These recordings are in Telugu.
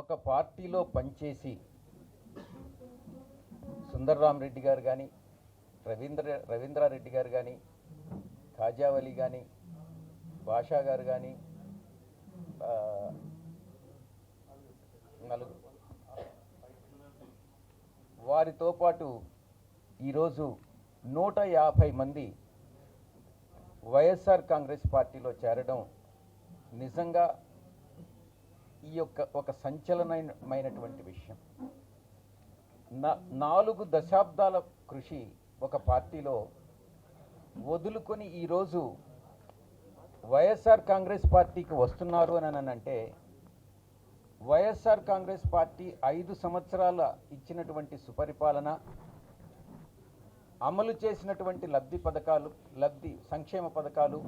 ఒక పార్టీలో పనిచేసి సుందర్రామరెడ్డి గారు కానీ రవీంద్రారెడ్డి గారు కానీ కాజావలి కానీ భాషా గారు కానీ నలుగురు వారితో పాటు ఈరోజు 150 మంది వైఎస్ఆర్ కాంగ్రెస్ పార్టీలో చేరడం నిజంగా ఈ యొక్క ఒక సంచలనమైనటువంటి విషయం. 4 దశాబ్దాల కృషి ఒక పార్టీలో వదులుకొని ఈరోజు వైఎస్ఆర్ కాంగ్రెస్ పార్టీకి వస్తున్నారు అని అంటే వైఎస్ఆర్ కాంగ్రెస్ పార్టీ 5 సంవత్సరాల ఇచ్చినటువంటి సుపరిపాలన, అమలు చేసినటువంటి లబ్ధి సంక్షేమ పథకాలు,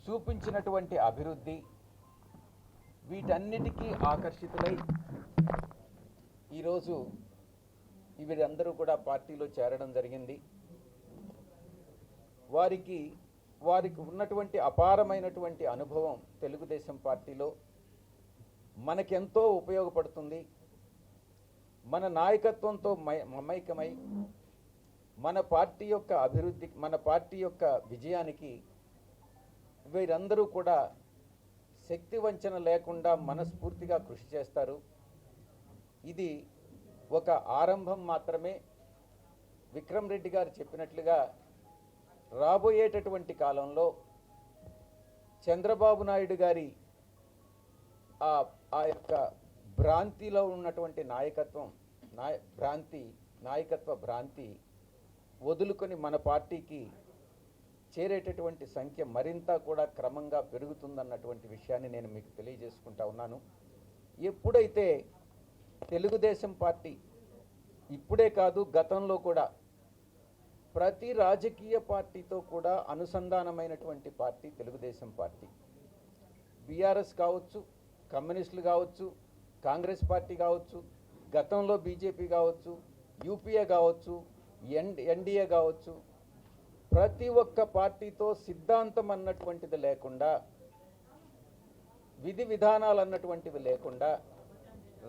చూపించినటువంటి అభివృద్ధి, వీటన్నిటికీ ఆకర్షితులై ఈరోజు వీరందరూ కూడా పార్టీలో చేరడం జరిగింది. వారికి ఉన్నటువంటి అపారమైనటువంటి అనుభవం తెలుగుదేశం పార్టీలో మనకెంతో ఉపయోగపడుతుంది. మన నాయకత్వంతో మమైకమై మన పార్టీ యొక్క అభివృద్ధి, మన పార్టీ యొక్క విజయానికి వీరందరూ కూడా శక్తి వంచన లేకుండా మనస్ఫూర్తిగా కృషి చేస్తారు. ఇది ఒక ఆరంభం మాత్రమే. విక్రమ్ రెడ్డి గారు చెప్పినట్లుగా రాబోయేటటువంటి కాలంలో చంద్రబాబు నాయుడు గారి ఆ యొక్క భ్రాంతిలో ఉన్నటువంటి నాయకత్వ భ్రాంతి వదులుకొని మన పార్టీకి చేరేటటువంటి సంఖ్య మరింత కూడా క్రమంగా పెరుగుతుందన్నటువంటి విషయాన్ని నేను మీకు తెలియజేసుకుంటా ఉన్నాను. ఎప్పుడైతే తెలుగుదేశం పార్టీ ఇప్పుడే కాదు గతంలో కూడా ప్రతి రాజకీయ పార్టీతో కూడా అనుసంధానమైనటువంటి పార్టీ తెలుగుదేశం పార్టీ. బీఆర్ఎస్ కావచ్చు, కమ్యూనిస్టులు కావచ్చు, కాంగ్రెస్ పార్టీ కావచ్చు, గతంలో బీజేపీ కావచ్చు, యూపీఏ కావచ్చు, ఎన్డీఏ కావచ్చు, ప్రతి ఒక్క పార్టీతో సిద్ధాంతం అన్నటువంటిది లేకుండా, విధి విధానాలు అన్నటువంటివి లేకుండా,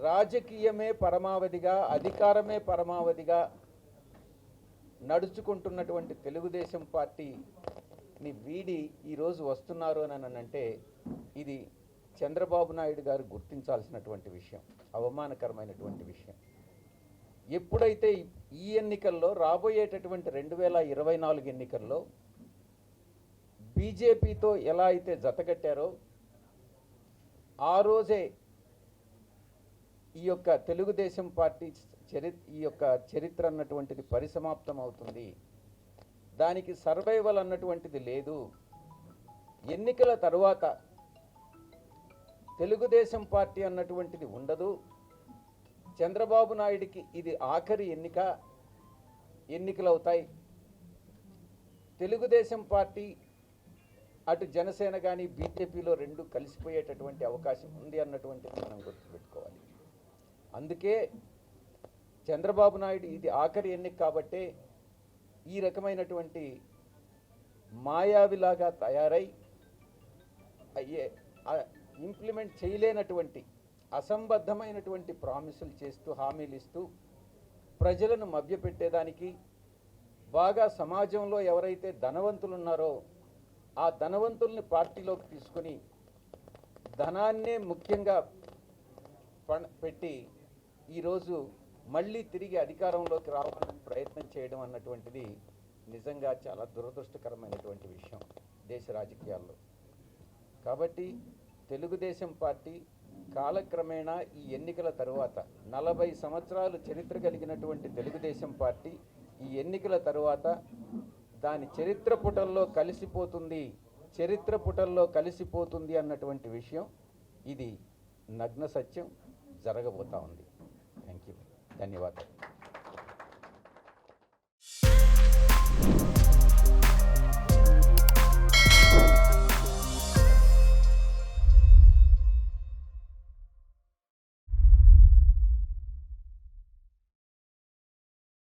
రాజకీయమే పరమావధిగా, అధికారమే పరమావధిగా నడుచుకుంటున్నటువంటి తెలుగుదేశం పార్టీని వీడి ఈరోజు వస్తున్నారు అని అంటే ఇది చంద్రబాబు నాయుడు గారు గుర్తించాల్సినటువంటి విషయం, అవమానకరమైనటువంటి విషయం. ఎప్పుడైతే ఈ ఎన్నికల్లో రాబోయేటటువంటి 2024 ఎన్నికల్లో బీజేపీతో ఎలా అయితే జతకట్టారో ఆ రోజే ఈ యొక్క తెలుగుదేశం పార్టీ ఈ యొక్క చరిత్ర అన్నటువంటిది పరిసమాప్తం అవుతుంది. దానికి సర్వైవల్ అన్నటువంటిది లేదు. ఎన్నికల తరువాత తెలుగుదేశం పార్టీ అన్నటువంటిది ఉండదు. చంద్రబాబు నాయుడికి ఇది ఆఖరి ఎన్నికలు అవుతాయి. తెలుగుదేశం పార్టీ అటు జనసేన కానీ బీజేపీలో రెండు కలిసిపోయేటటువంటి అవకాశం ఉంది అన్నటువంటిది మనం గుర్తుపెట్టుకోవాలి. అందుకే చంద్రబాబు నాయుడు ఇది ఆఖరి ఎన్నిక కాబట్టే ఈ రకమైనటువంటి మాయావిలాగా తయారై ఇంప్లిమెంట్ చేయలేనటువంటి అసంబద్ధమైనటువంటి ప్రామిసులు చేస్తూ, హామీలు ఇస్తూ ప్రజలను మభ్యపెట్టేదానికి, బాగా సమాజంలో ఎవరైతే ధనవంతులు ఉన్నారో ఆ ధనవంతుల్ని పార్టీలోకి తీసుకొని ధనాన్నే ముఖ్యంగా పెట్టి ఈరోజు మళ్ళీ తిరిగి అధికారంలోకి రావాలని ప్రయత్నం చేయడం అన్నటువంటిది నిజంగా చాలా దురదృష్టకరమైనటువంటి విషయం దేశ రాజకీయాల్లో. కాబట్టి తెలుగుదేశం పార్టీ కాలక్రమేణా ఈ ఎన్నికల తరువాత 40 సంవత్సరాలు చరిత్ర కలిగినటువంటి తెలుగుదేశం పార్టీ ఈ ఎన్నికల తరువాత దాని చరిత్ర పుటల్లో కలిసిపోతుంది అన్నటువంటి విషయం ఇది నగ్న సత్యం జరగబోతా ఉంది. థ్యాంక్ యూ, ధన్యవాదాలు.